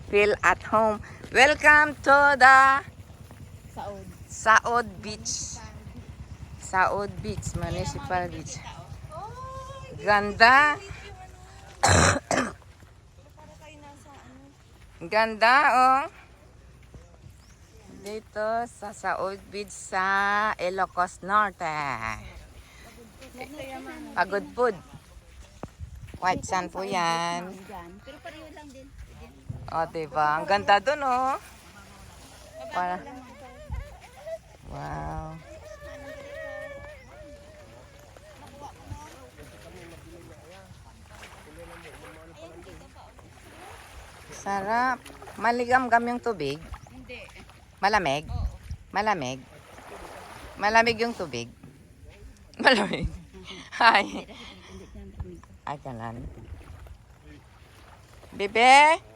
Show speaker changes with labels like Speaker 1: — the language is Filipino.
Speaker 1: feel at home. Welcome to the
Speaker 2: Saod.
Speaker 1: Saod Beach. Saod Beach, Municipal Beach. Ganda. Ganda, oh. Dito sa Saod Beach sa Ilocos Norte. Pagudpud. White sand po yan.
Speaker 2: Pero pareho lang din.
Speaker 1: O, diba? Ang ganda dun, oh. Para... Wow. Sarap. Maligam-gam yung tubig.
Speaker 2: Hindi.
Speaker 1: Malamig.
Speaker 2: Oo.
Speaker 1: Malamig. Malamig yung tubig. Malamig. Ay. Ay, kanan. Bebe?